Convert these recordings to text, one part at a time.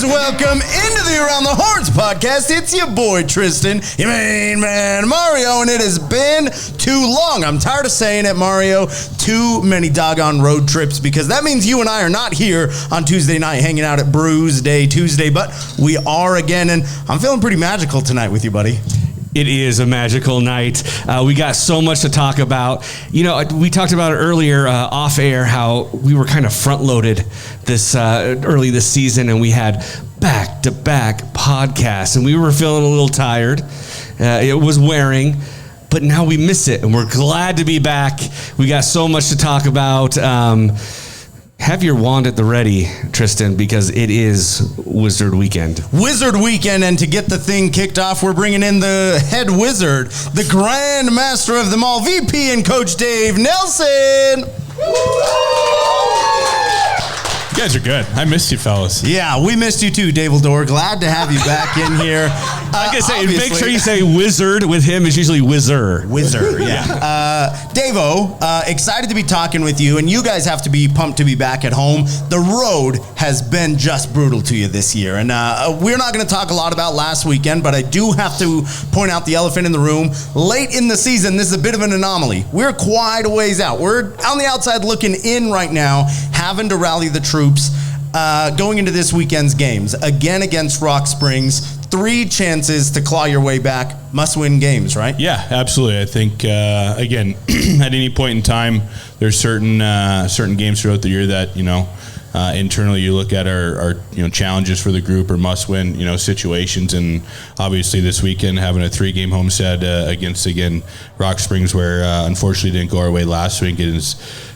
Please welcome into the Around the Horns podcast, it's your boy Tristan, your main man Mario, and it has been too long. I'm tired of saying it, Mario. Too many doggone road trips, because that means you and I are not here on Tuesday night hanging out at Brews Day Tuesday, but we are again, and I'm feeling pretty magical tonight with you, buddy. It is a magical night. We got so much to talk about. You know, we talked about it earlier off air, how we were kind of front loaded this early this season, and we had back-to-back podcasts, and we were feeling a little tired. It was wearing, but now we miss it, and we're glad to be back. We got so much to talk about. Have your wand at the ready, Tristan, because it is Wizard Weekend. Wizard Weekend, and to get the thing kicked off, we're bringing in the head wizard, the grand master of them all, VP and Coach Dave Nelson. You guys are good. I missed you, fellas. Yeah, we missed you too, Daveldore. Glad to have you back in here. Like I say, make sure you say wizard. With him, it's usually whizzer. Whizzer, yeah. Dave-O, excited to be talking with you, and you guys have to be pumped to be back at home. The road has been just brutal to you this year, and we're not going to talk a lot about last weekend, but I do have to point out the elephant in the room. Late in the season, this is a bit of an anomaly. We're quite a ways out. We're on the outside looking in right now, having to rally the troops. Going into this weekend's games, again against Rock Springs, 3 chances to claw your way back, must-win games, right? Yeah, absolutely. I think, again, at any point in time, there's certain games throughout the year that, internally you look at our challenges for the group or must-win, situations, and obviously this weekend having a 3-game homestand against, again, Rock Springs, where unfortunately didn't go our way last week.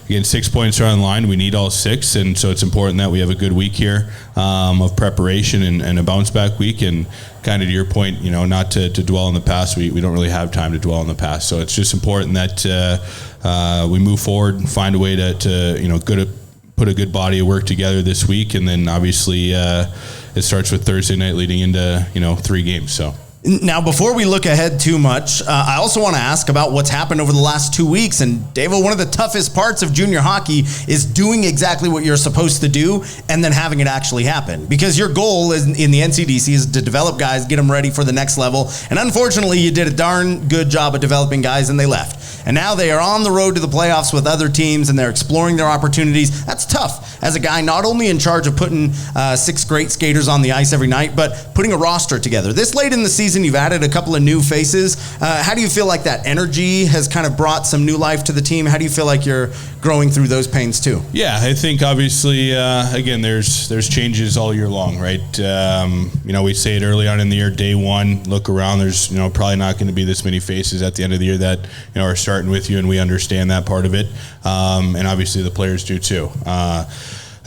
Again, 6 points are on the line. We need all 6, and so it's important that we have a good week here of preparation and a bounce-back week. And kind of to your point, not to dwell on the past. We don't really have time to dwell on the past. So it's just important that we move forward and find a way to put a good body of work together this week. And then obviously it starts with Thursday night leading into 3 games. So. Now, before we look ahead too much, I also want to ask about what's happened over the last 2 weeks. And, Dave, one of the toughest parts of junior hockey is doing exactly what you're supposed to do and then having it actually happen. Because your goal in the NCDC is to develop guys, get them ready for the next level. And unfortunately, you did a darn good job of developing guys, and they left. And now they are on the road to the playoffs with other teams, and they're exploring their opportunities. That's tough as a guy not only in charge of putting 6 great skaters on the ice every night, but putting a roster together. This late in the season, you've added a couple of new faces. How do you feel like that energy has kind of brought some new life to the team? How do you feel like you're growing through those pains too? Yeah, I think obviously, again, there's changes all year long, right? We say it early on in the year, day one, look around, there's, probably not going to be this many faces at the end of the year that, are starting with you, and we understand that part of it. And obviously the players do too.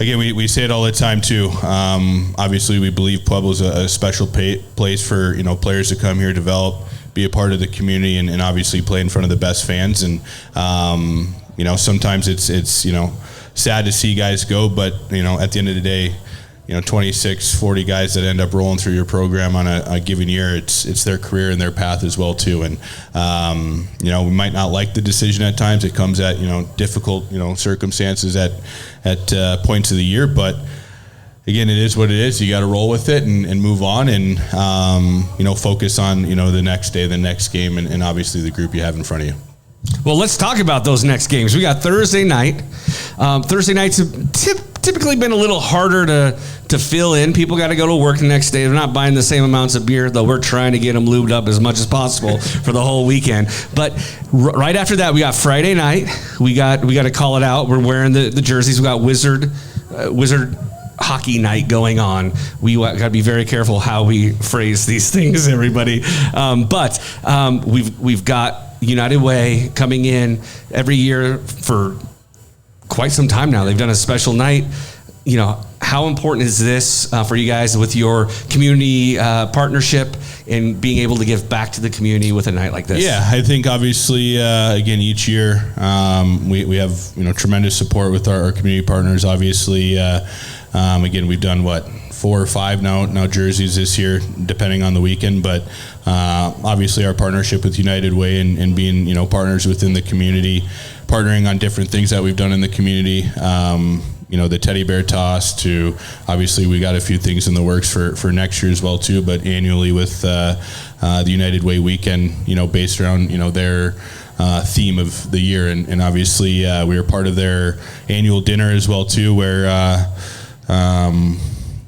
Again, we say it all the time too. Obviously, we believe Pueblo's a special place for players to come here, develop, be a part of the community, and obviously play in front of the best fans. And sometimes it's sad to see guys go, but at the end of the day, 26, 40 guys that end up rolling through your program on a given year, it's their career and their path as well too. And we might not like the decision at times. It comes at difficult circumstances at points of the year, but again, it is what it is. You got to roll with it and move on, and focus on the next day, the next game, and obviously the group you have in front of you. Well, let's talk about those next games. We got Thursday night. Thursday nights have typically been a little harder to fill in. People got to go to work the next day. They're not buying the same amounts of beer, though we're trying to get them lubed up as much as possible for the whole weekend. But right after that, we got Friday night. We got to call it out. We're wearing the jerseys. We got Wizard hockey night going on. We got to be very careful how we phrase these things, everybody. But we've got United Way coming in every year for quite some time now. They've done a special night. How important is this for you guys with your community partnership and being able to give back to the community with a night like this? Yeah, I think obviously, again, each year we have tremendous support with our community partners. Obviously, again, we've done 4 or 5 now jerseys this year, depending on the weekend. But obviously, our partnership with United Way and being partners within the community, partnering on different things that we've done in the community. the teddy bear toss to obviously we got a few things in the works for next year as well too, but annually with the United Way weekend, based around, their theme of the year. And obviously we were part of their annual dinner as well too, where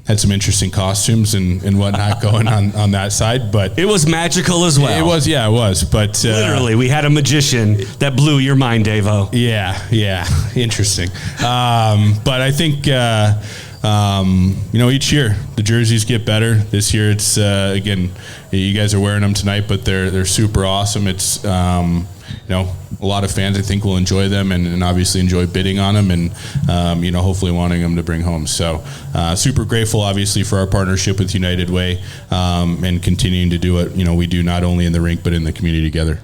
had some interesting costumes and whatnot going on that side, but it was magical as well. It was. But literally, we had a magician that blew your mind, Davo. Yeah, interesting. But I think each year the jerseys get better. This year, it's again, you guys are wearing them tonight, but they're super awesome. It's a lot of fans I think will enjoy them and obviously enjoy bidding on them and hopefully wanting them to bring home. So super grateful obviously for our partnership with United Way and continuing to do what we do not only in the rink but in the community together.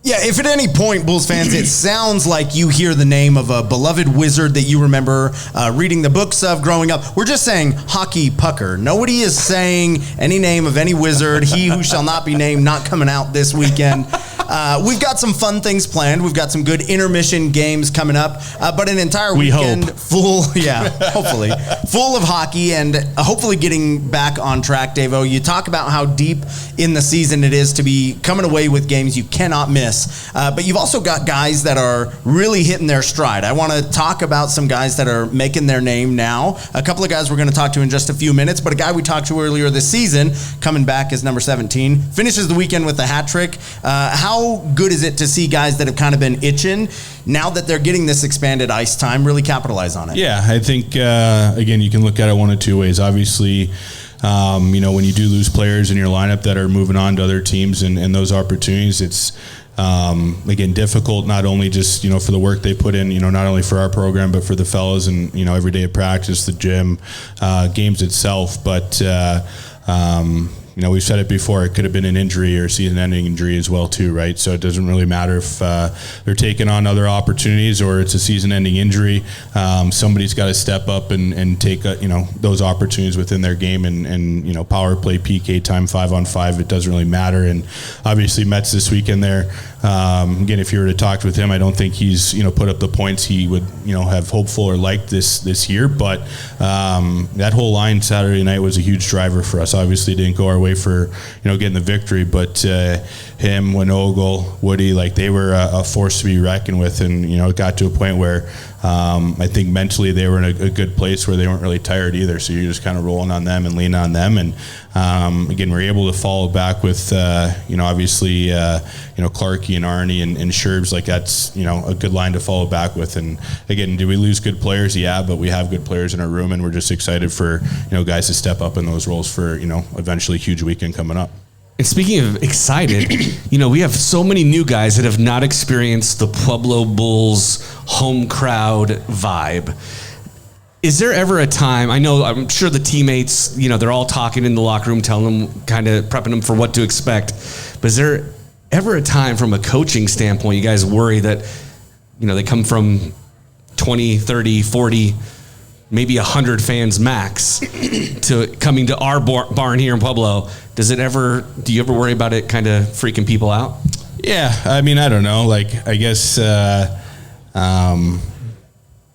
Yeah, if at any point, Bulls fans, it sounds like you hear the name of a beloved wizard that you remember reading the books of growing up, we're just saying hockey pucker. Nobody is saying any name of any wizard. He who shall not be named, not coming out this weekend. We've got some fun things planned. We've got some good intermission games coming up, but an entire weekend hopefully, full of hockey and hopefully getting back on track, Davo. You talk about how deep in the season it is to be coming away with games you cannot miss. But you've also got guys that are really hitting their stride. I want to talk about some guys that are making their name now. A couple of guys we're going to talk to in just a few minutes, but a guy we talked to earlier this season, coming back as number 17, finishes the weekend with a hat trick. How good is it to see guys that have kind of been itching, now that they're getting this expanded ice time, really capitalize on it? Yeah, I think, again, you can look at it one of two ways. Obviously, when you do lose players in your lineup that are moving on to other teams and those opportunities, it's again difficult not only just for the work they put in, not only for our program but for the fellows and every day of practice, the gym, games itself, but we've said it before, it could have been an injury or season-ending injury as well too, right? So it doesn't really matter if they're taking on other opportunities or it's a season-ending injury. Somebody's got to step up and take those opportunities within their game and power play, PK time, 5-on-5. It doesn't really matter. And obviously Mets this weekend there. Again, if you were to talk with him, I don't think he's put up the points he would have hoped for or liked this year. But that whole line Saturday night was a huge driver for us. Obviously, didn't go our way for getting the victory, but him, Wennogle, Woody, they were a force to be reckoned with, and it got to a point where I think mentally they were in a good place where they weren't really tired either. So you're just kind of rolling on them and leaning on them, and again, we're able to follow back with obviously Clarkey and Arnie and Sherbs. That's a good line to follow back with. And again, do we lose good players? Yeah, but we have good players in our room, and we're just excited for guys to step up in those roles for eventually a huge weekend coming up. And speaking of excited, we have so many new guys that have not experienced the Pueblo Bulls home crowd vibe. Is there ever a time, I'm sure the teammates, they're all talking in the locker room, telling them, kind of prepping them for what to expect, but is there ever a time from a coaching standpoint you guys worry that, they come from 20, 30, 40, maybe 100 fans max to coming to our barn here in Pueblo? Do you ever worry about it kind of freaking people out? Yeah, I don't know. I guess,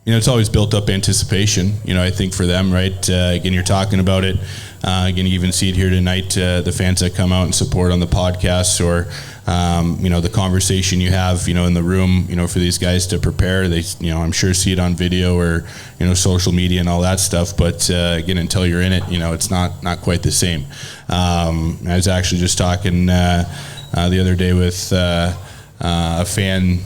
it's always built up anticipation, I think for them, right? Again, you're talking about it. Again, you even see it here tonight, the fans that come out and support on the podcast or, the conversation you have, in the room, for these guys to prepare. They, I'm sure see it on video or, social media and all that stuff. But again, until you're in it, it's not quite the same. I was actually just talking the other day with a fan,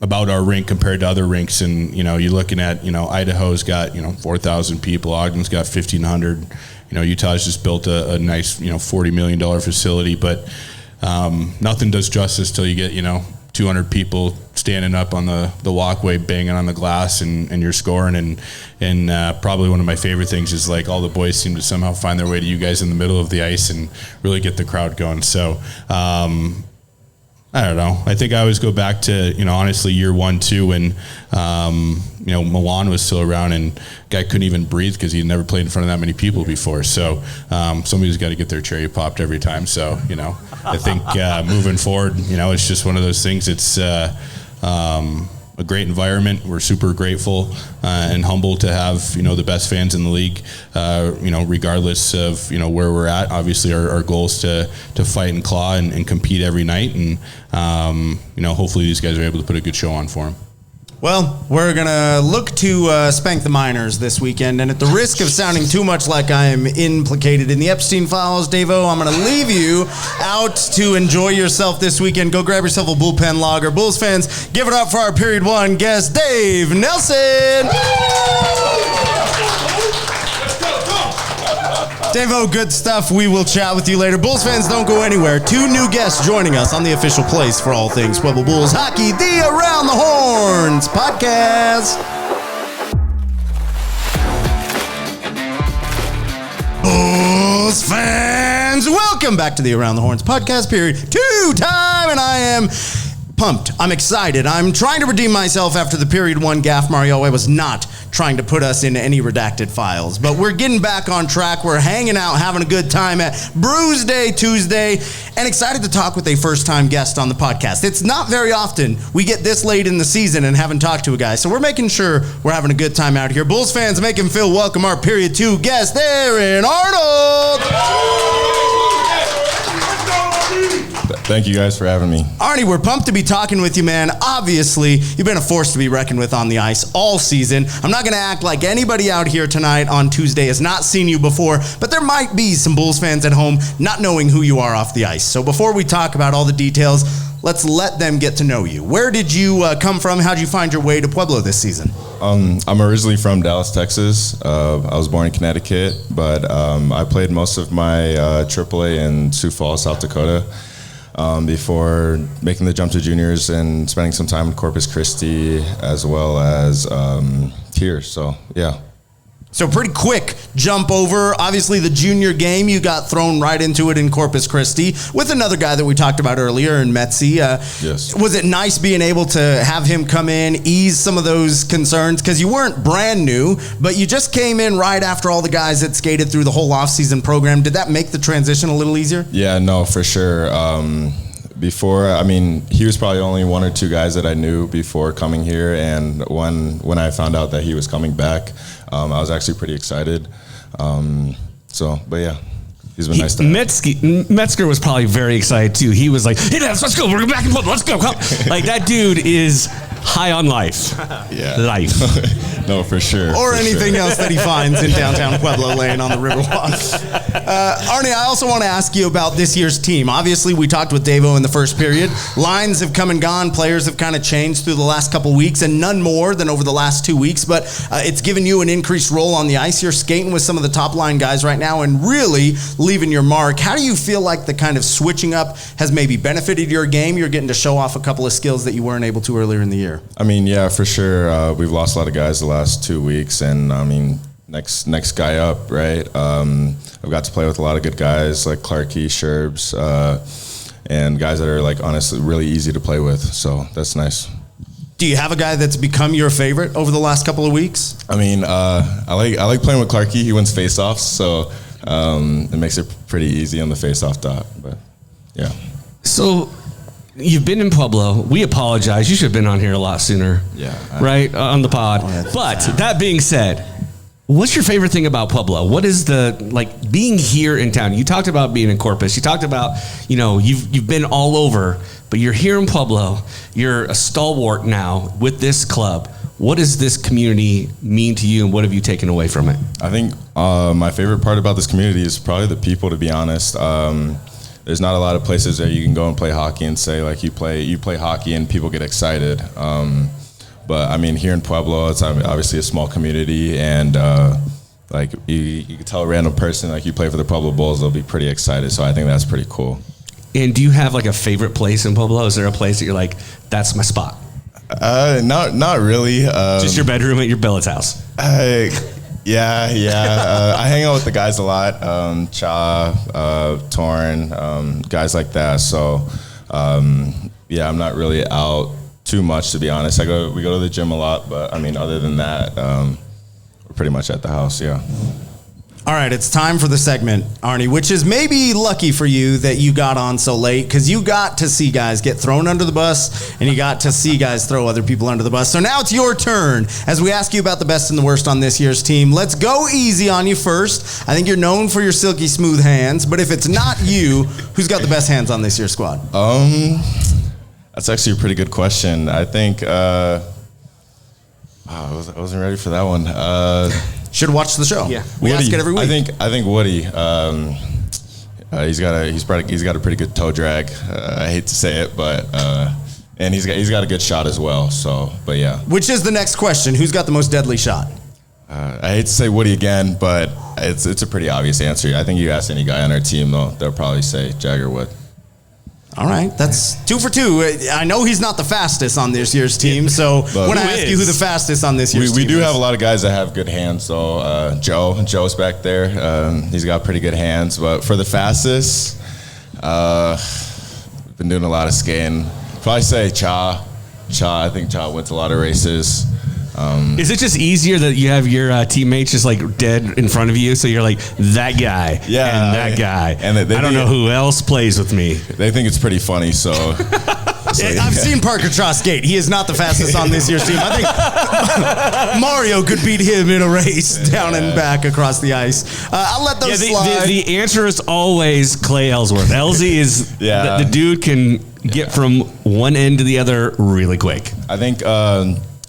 about our rink compared to other rinks, and you're looking at Idaho's got 4,000 people, Ogden's got 1,500. Utah's just built a nice $40 million facility, but nothing does justice till you get 200 people standing up on the walkway, banging on the glass, and you're scoring. And probably one of my favorite things is all the boys seem to somehow find their way to you guys in the middle of the ice and really get the crowd going. So I don't know. I think I always go back to, honestly, year 1, 2, when, Milan was still around and guy couldn't even breathe because he'd never played in front of that many people before. So somebody's got to get their cherry popped every time. So, I think moving forward, it's just one of those things. It's, a great environment. We're super grateful and humble to have, the best fans in the league, regardless of, where we're at. Obviously, our goal is to fight and claw and compete every night. And, hopefully these guys are able to put a good show on for them. Well, we're going to look to spank the Miners this weekend, and at the risk of sounding too much like I am implicated in the Epstein files, Davo, I'm going to leave you out to enjoy yourself this weekend. Go grab yourself a bullpen lager. Bulls fans, give it up for our Period 1 guest, Dave Nelson! Davo, good stuff. We will chat with you later. Bulls fans, don't go anywhere. 2 new guests joining us on the official place for all things Pueblo Bulls hockey, the Around the Horns podcast. Bulls fans, welcome back to the Around the Horns podcast, period 2 time, and I am pumped. I'm excited. I'm trying to redeem myself after the Period 1 gaffe. Mario, I was not trying to put us in any redacted files, but we're getting back on track. We're hanging out, having a good time at Brews Day Tuesday, and excited to talk with a first-time guest on the podcast. It's not very often we get this late in the season and haven't talked to a guy, so we're making sure we're having a good time out here. Bulls fans, make him feel welcome. Our Period 2 guest, Aaron Arnold. Thank you guys for having me. Arnie, we're pumped to be talking with you, man. Obviously, you've been a force to be reckoned with on the ice all season. I'm not going to act like anybody out here tonight on Tuesday has not seen you before, but there might be some Bulls fans at home not knowing who you are off the ice. So before we talk about all the details, let's let them get to know you. Where did you come from? How did you find your way to Pueblo this season? I'm originally from Dallas, Texas. I was born in Connecticut, but I played most of my AAA in Sioux Falls, South Dakota. Before making the jump to juniors and spending some time in Corpus Christi as well as here. So, yeah. So pretty quick jump over. Obviously, the junior game, you got thrown right into it in Corpus Christi with another guy that we talked about earlier in Metzi. Yes. Was it nice being able to have him come in, ease some of those concerns? Because you weren't brand new, but you just came in right after all the guys that skated through the whole offseason program. Did that make the transition a little easier? Yeah, no, for sure. He was probably only 1 or 2 guys that I knew before coming here, and when I found out that he was coming back, I was actually pretty excited. But yeah, he's been nice to have. Metzger was probably very excited too. He was like, "Hey, let's go. We're back in Pueblo. Let's go. Come." Like that dude is high on life. Yeah, life. No, for sure. Or for anything sure. else that he finds in downtown Pueblo laying on the Riverwalk. Arnie, I also want to ask you about this year's team. Obviously, we talked with Davo in the first period. Lines have come and gone. Players have kind of changed through the last couple weeks, and none more than over the last 2 weeks. But it's given you an increased role on the ice. You're skating with some of the top line guys right now and really leaving your mark. How do you feel like the kind of switching up has maybe benefited your game? You're getting to show off a couple of skills that you weren't able to earlier in the year. Yeah, for sure. We've lost a lot of guys the last 2 weeks, and next guy up, right? I've got to play with a lot of good guys like Clarkey, Sherbs, and guys that are honestly really easy to play with. So that's nice. Do you have a guy that's become your favorite over the last couple of weeks? I like playing with Clarkey. He wins faceoffs, so it makes it pretty easy on the faceoff dot. But yeah. So you've been in Pueblo. We apologize. You should have been on here a lot sooner. Yeah. Right? On the pod. But that being said, what's your favorite thing about Pueblo? What is being here in town? You talked about being in Corpus. You talked about, you've been all over, but you're here in Pueblo. You're a stalwart now with this club. What does this community mean to you, and what have you taken away from it? I think my favorite part about this community is probably the people, to be honest. There's not a lot of places that you can go and play hockey and say you play hockey and people get excited. But here in Pueblo, it's obviously a small community, and you can tell a random person you play for the Pueblo Bulls, they'll be pretty excited. So I think that's pretty cool. And do you have a favorite place in Pueblo? Is there a place that you're like, that's my spot? Not really. Just your bedroom at your billet's house. Yeah. I hang out with the guys a lot. Cha, Torn, guys like that. So, I'm not really out too much, to be honest. We go to the gym a lot, but other than that, we're pretty much at the house. Yeah. All right, it's time for the segment, Arnie, which is maybe lucky for you that you got on so late because you got to see guys get thrown under the bus and you got to see guys throw other people under the bus. So now it's your turn as we ask you about the best and the worst on this year's team. Let's go easy on you first. I think you're known for your silky smooth hands, but if it's not you, who's got the best hands on this year's squad? That's actually a pretty good question. I think I wasn't ready for that one. Should watch the show. Yeah. We Woody, ask it every week. I think Woody. He's got a pretty good toe drag. I hate to say it, but and he's got a good shot as well. So, but yeah. Which is the next question? Who's got the most deadly shot? I hate to say Woody again, but it's a pretty obvious answer. I think you ask any guy on our team, they'll probably say Jagger Wood. All right, that's 2 for 2. I know he's not the fastest on this year's team, so when I ask you who the fastest on this year's team we do is. have a lot of guys that have good hands, though. Joe's back there. He's got pretty good hands, but for the fastest, we've been doing a lot of skating. Probably say Cha. I think Cha wins a lot of races. Is it just easier that you have your teammates just like dead in front of you, so you're like that guy and that guy, and I don't know who else plays with me. They think it's pretty funny, so. I've seen Parker Cha skate. He is not the fastest on this year's team. I think Mario could beat him in a race down and back across the ice. I'll let those slide. The answer is always Clay Ellsworth. Elsie is the dude can get from one end to the other really quick. I think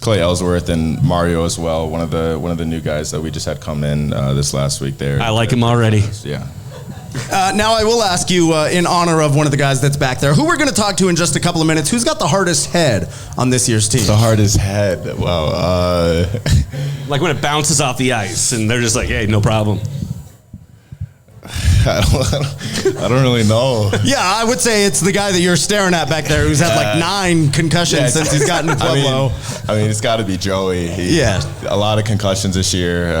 Clay Ellsworth and Mario as well. One of the new guys that we just had come in this last week. There, I like him already. Yeah. Now I will ask you, in honor of one of the guys that's back there, who we're going to talk to in just a couple of minutes. Who's got the hardest head on this year's team? The hardest head. Wow. Like when it bounces off the ice, and they're just like, "Hey, no problem." I don't really know. Yeah, I would say it's the guy that you're staring at back there who's had like 9 concussions since he's gotten to Pueblo. I mean, it's got to be Joey. A lot of concussions this year.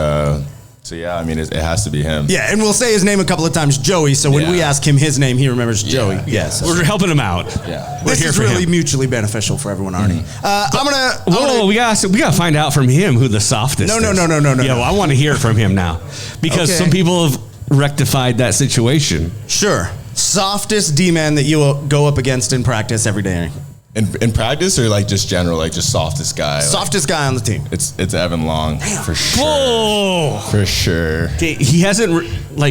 So, yeah, I mean, it has to be him. Yeah, and we'll say his name a couple of times, Joey, so when we ask him his name, he remembers Joey. Yes. We're helping him out. Yeah. This is really mutually beneficial for everyone, Arnie. We got to find out from him who the softest is. No. Yeah, well, I want to hear it from him now. Because some people have rectified that situation. Sure. Softest D-man that you will go up against in practice every day. In practice or like just general, like just softest guy? Softest guy on the team. It's Evan Long. For sure. Whoa. For sure. He hasn't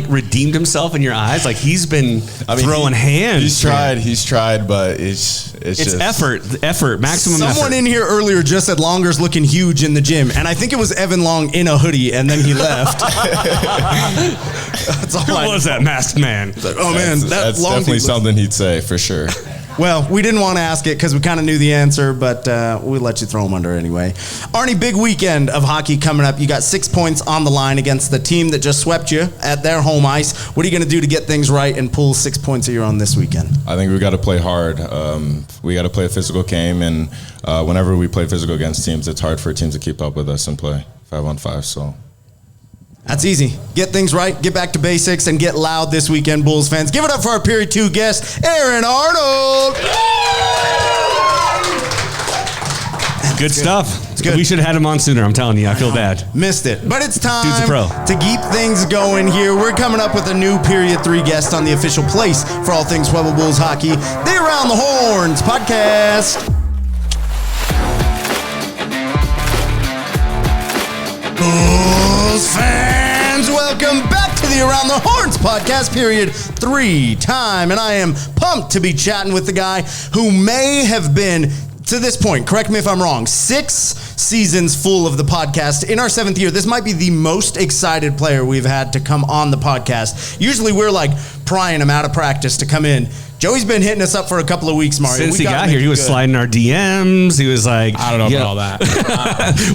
redeemed himself in your eyes. Like he's been throwing hands. He's tried, but it's just effort, maximum Someone effort. in here earlier just said Longer's looking huge in the gym, and I think it was Evan Long in a hoodie, and then he left. That's all. Who was that masked man? Oh man, that's definitely something he'd say for sure. Well, we didn't want to ask it because we kind of knew the answer, but we'll let you throw him under anyway. Arnie, big weekend of hockey coming up. You got 6 points on the line against the team that just swept you at their home ice. What are you going to do to get things right and pull 6 points of your own this weekend? I think we got to play hard. We got to play a physical game, and whenever we play physical against teams, it's hard for teams to keep up with us and play 5-on-5, so... That's easy. Get things right, get back to basics, and get loud this weekend, Bulls fans. Give it up for our Period 2 guest, Aaron Arnold. Good stuff. It's good. We should have had him on sooner. I'm telling you. I feel bad. Missed it. But it's time Dude's a pro. to keep things going here. We're coming up with a new Period 3 guest on the official place for all things Pueblo Bulls hockey, the Around the Horns podcast. Bulls fans, welcome back to the Around the Horns podcast, Period 3 time. And I am pumped to be chatting with the guy who may have been, to this point, correct me if I'm wrong, 6 seasons full of the podcast. In our 7th year, this might be the most excited player we've had to come on the podcast. Usually we're like prying him out of practice to come in. Joey's been hitting us up for a couple of weeks, Mario. Since he got here, he was sliding our DMs. He was like, I don't know about all that.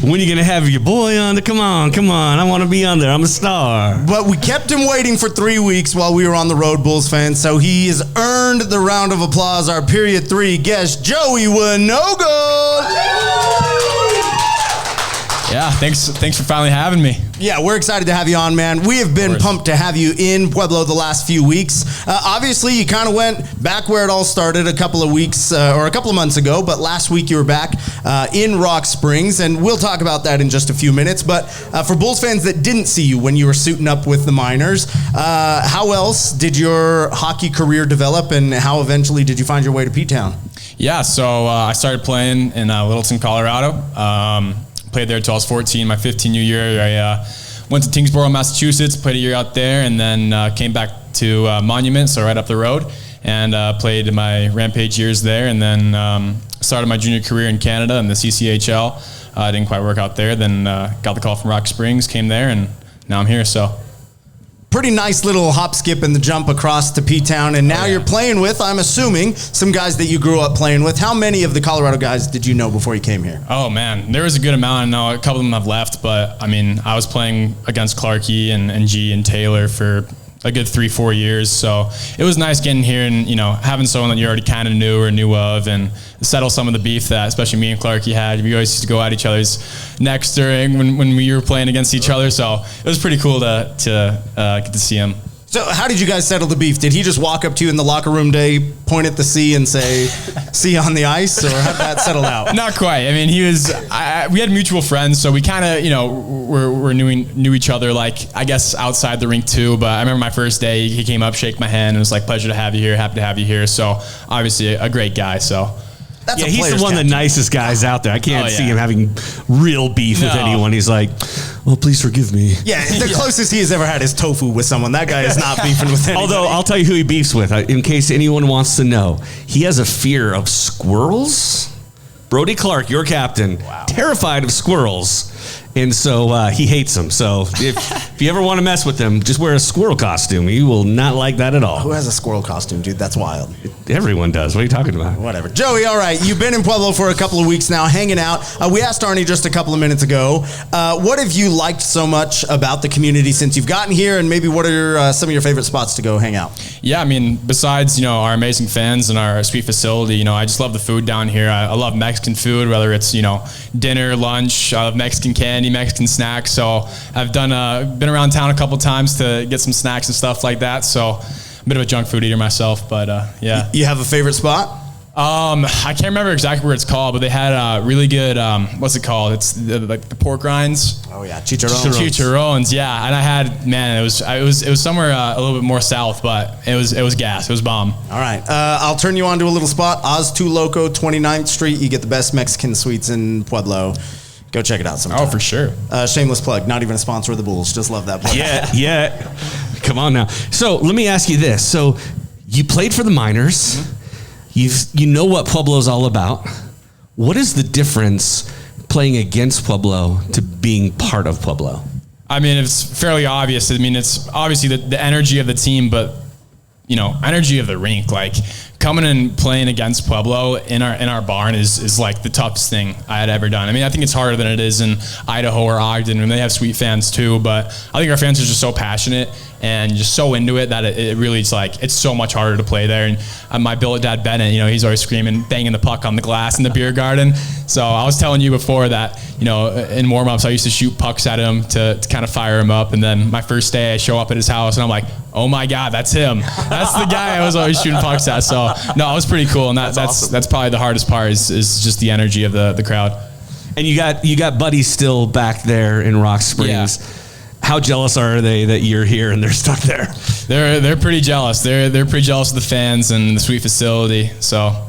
When are you going to have your boy on? Come on. I want to be on there. I'm a star. But we kept him waiting for 3 weeks while we were on the road, Bulls fans, so he has earned the round of applause. Our Period 3 guest, Joey Wennogle. Yeah, thanks for finally having me. Yeah, we're excited to have you on, man. We have been pumped to have you in Pueblo the last few weeks. Obviously, you kind of went back where it all started a couple of weeks or a couple of months ago, but last week you were back in Rock Springs, and we'll talk about that in just a few minutes. But for Bulls fans that didn't see you when you were suiting up with the Miners, how else did your hockey career develop, and how eventually did you find your way to P-Town? Yeah, so I started playing in Littleton, Colorado. Played there until I was 14. My 15th year, I went to Tingsboro, Massachusetts, played a year out there, and then came back to Monument, so right up the road, and played my Rampage years there, and then started my junior career in Canada in the CCHL. Didn't quite work out there, then got the call from Rock Springs, came there, and now I'm here, so. Pretty nice little hop, skip, and the jump across to P-Town, and now you're playing with, I'm assuming, some guys that you grew up playing with. How many of the Colorado guys did you know before you came here? Oh, man, there was a good amount. I know a couple of them have left, but, I mean, I was playing against Clarkey and G and Taylor for a good 3-4 years, so it was nice getting here and, having someone that you already kind of knew or knew of and settle some of the beef that especially me and Clarkey had. We always used to go at each other's necks during when we were playing against each other, so it was pretty cool to get to see him. So how did you guys settle the beef? Did he just walk up to you in the locker room day, point at the sea, and say, "See you on the ice," or how did that settle out? Not quite. I mean, we had mutual friends, so we kind of, we knew each other, like, I guess, outside the rink too. But I remember my first day, he came up, shake my hand, and was like, "Pleasure to have you here, happy to have you here." So obviously a great guy, so. That's yeah, he's the one of the nicest guys out there. I can't see him having real beef with anyone. He's like, well, please forgive me. Yeah, the closest he has ever had is tofu with someone. That guy is not beefing with anybody. Although, I'll tell you who he beefs with, in case anyone wants to know. He has a fear of squirrels. Brody Clark, your captain, terrified of squirrels. And so he hates them. So if you ever want to mess with him, just wear a squirrel costume. He will not like that at all. Who has a squirrel costume, dude? That's wild. Everyone does. What are you talking about? Whatever. Joey, all right. You've been in Pueblo for a couple of weeks now, hanging out. We asked Arnie just a couple of minutes ago, what have you liked so much about the community since you've gotten here, and maybe what are some of your favorite spots to go hang out? Yeah, I mean, besides, our amazing fans and our sweet facility, I just love the food down here. I love Mexican food, whether it's, dinner, lunch, I love Mexican candy, Mexican snacks. So I've been around town a couple times to get some snacks and stuff like that. So I'm a bit of a junk food eater myself, but yeah. You have a favorite spot? I can't remember exactly where it's called, but they had really good, what's it called? It's the pork rinds. Oh yeah, chicharrones. Chicharrones, yeah. And I had, man, it was somewhere a little bit more south, but it was gas. It was bomb. All right, I'll turn you on to a little spot. Oz Tu Loco, 29th Street. You get the best Mexican sweets in Pueblo. Go check it out sometime. Oh, for sure. Shameless plug. Not even a sponsor of the Bulls. Just love that plug. Yeah. Come on now. So let me ask you this. So you played for the Miners. Mm-hmm. You know what Pueblo's all about. What is the difference playing against Pueblo to being part of Pueblo? I mean, it's fairly obvious. I mean, it's obviously the energy of the team, but energy of the rink. Like coming and playing against Pueblo in our barn is like the toughest thing I had ever done. I mean, I think it's harder than it is in Idaho or Ogden, and they have sweet fans too. But I think our fans are just so passionate and just so into it that it really is like it's so much harder to play there. And my billet dad Bennett, he's always screaming, banging the puck on the glass in the beer garden. So I was telling you before that in warm-ups I used to shoot pucks at him to kind of fire him up. And then my first day I show up at his house and I'm like, oh my God, that's him. That's the guy I was always shooting pucks at. So no, it was pretty cool. And that's awesome. That's probably the hardest part is just the energy of the crowd. And you got buddies still back there in Rock Springs. Yeah. How jealous are they that you're here and they're stuck there? They're pretty jealous. They're pretty jealous of the fans and the sweet facility. So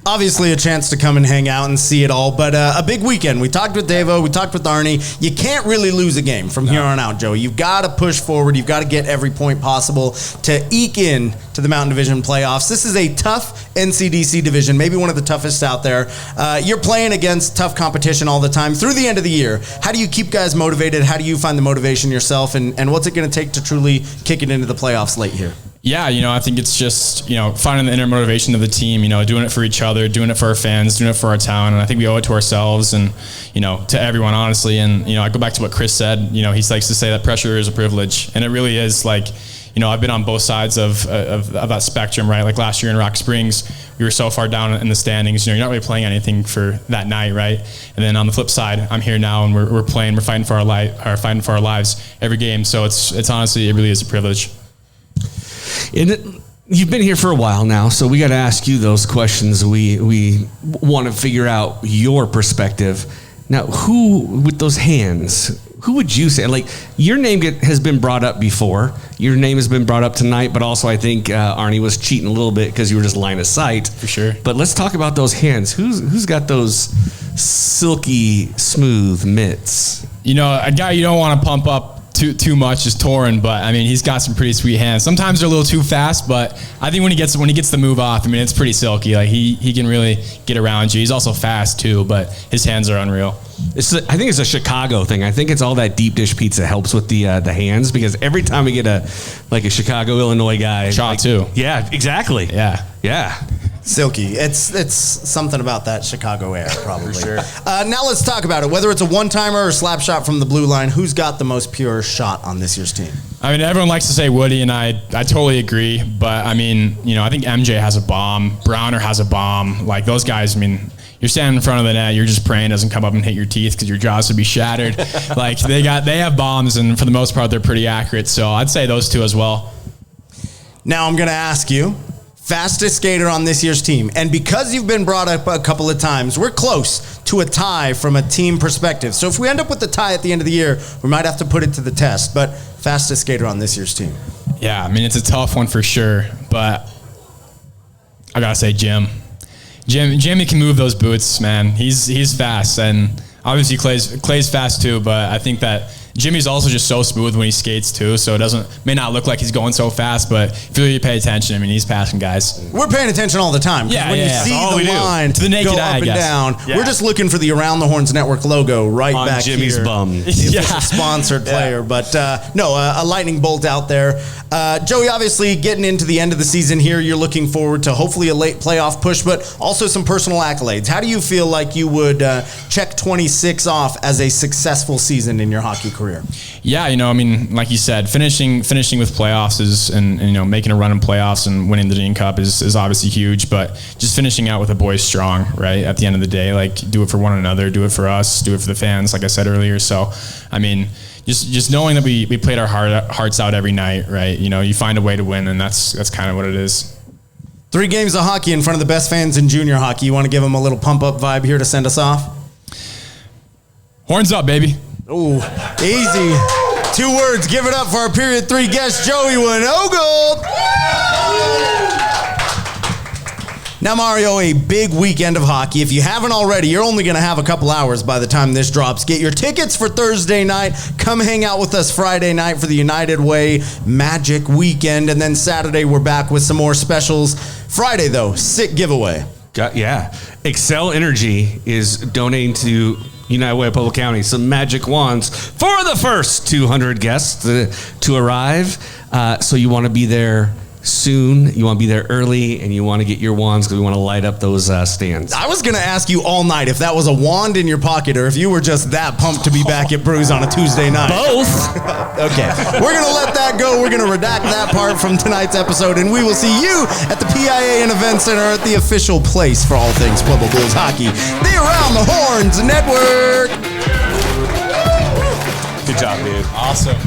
obviously a chance to come and hang out and see it all, but a big weekend. We talked with Davo, we talked with Arnie. You can't really lose a game from here on out, Joey. You've got to push forward. You've got to get every point possible to eke in to the Mountain Division playoffs. This is a tough NCDC division, maybe one of the toughest out there. You're playing against tough competition all the time through the end of the year. How do you keep guys motivated? How do you find the motivation yourself? And what's it going to take to truly kick it into the playoffs late here? Yeah, I think it's just, finding the inner motivation of the team, doing it for each other, doing it for our fans, doing it for our town. And I think we owe it to ourselves and, to everyone, honestly. And, I go back to what Chris said, he likes to say that pressure is a privilege. And it really is. Like, I've been on both sides of that spectrum, right? Like last year in Rock Springs, we were so far down in the standings. You're not really playing anything for that night, right? And then on the flip side, I'm here now, and we're playing. We're fighting for our lives every game. So it's honestly, it really is a privilege. You've been here for a while now, so we got to ask you those questions. We want to figure out your perspective. Now, who with those hands? Who would you say? Like, your name has been brought up before. Your name has been brought up tonight, but also I think Arnie was cheating a little bit because you were just line of sight. For sure. But let's talk about those hands. Who's got those silky, smooth mitts? A guy you don't want to pump up too much is Torin, but I mean, he's got some pretty sweet hands. Sometimes they're a little too fast, but I think when he gets the move off, I mean, it's pretty silky. Like he can really get around you. He's also fast too, but his hands are unreal. I think it's a Chicago thing. I think it's all that deep dish pizza helps with the hands, because every time we get a Chicago, Illinois guy, shot too. Yeah, exactly. Yeah. Silky. It's something about that Chicago air, probably. For sure. Now let's talk about it. Whether it's a one-timer or a slap shot from the blue line, who's got the most pure shot on this year's team? I mean, everyone likes to say Woody, and I totally agree. But I mean, I think MJ has a bomb. Browner has a bomb. Like those guys, I mean, you're standing in front of the net, you're just praying it doesn't come up and hit your teeth because your jaws would be shattered. Like they have bombs, and for the most part, they're pretty accurate. So I'd say those two as well. Now I'm going to ask you, fastest skater on this year's team. And because you've been brought up a couple of times, we're close to a tie from a team perspective. So if we end up with a tie at the end of the year, we might have to put it to the test. But fastest skater on this year's team. Yeah, I mean, it's a tough one for sure. But I got to say Jimmy can move those boots, man. He's fast. And obviously Clay's fast too. But I think that Jimmy's also just so smooth when he skates too, so it may not look like he's going so fast, but if you really pay attention, I mean, he's passing guys. We're paying attention all the time. When you see the line to the naked go eye, up and down, we're just looking for the Around the Horns Network logo right on back Jimmy's here. bum. If it's a sponsored player, but a lightning bolt out there. Joey, obviously getting into the end of the season here, you're looking forward to hopefully a late playoff push, but also some personal accolades. How do you feel like you would check 26 off as a successful season in your hockey career? Yeah, I mean, like you said, finishing with playoffs and making a run in playoffs and winning the Dean Cup is obviously huge, but just finishing out with the boys strong, right? At the end of the day, like, do it for one another, do it for us, do it for the fans, like I said earlier. So, I mean, just knowing that we played our hearts out every night, right? You find a way to win, and that's kind of what it is. 3 games of hockey in front of the best fans in junior hockey. You want to give them a little pump-up vibe here to send us off? Horns up, baby. Ooh, easy. 2 words. Give it up for our period 3 guest, Joey Wennogle. Now, Mario, a big weekend of hockey. If you haven't already, you're only going to have a couple hours by the time this drops. Get your tickets for Thursday night. Come hang out with us Friday night for the United Way Magic Weekend. And then Saturday, we're back with some more specials. Friday, though, sick giveaway. Excel Energy is donating to United Way of Pueblo County some magic wands for the first 200 guests to arrive. So you want to be there soon, you want to be there early, and you want to get your wands because we want to light up those stands. I was going to ask you all night if that was a wand in your pocket or if you were just that pumped to be back at Brews on a Tuesday night. Both. Okay. We're going to let that go. We're going to redact that part from tonight's episode, and we will see you at the PIA and Event Center at the official place for all things Pueblo Blues hockey, the Around the Horns Network. Good job, dude. Awesome.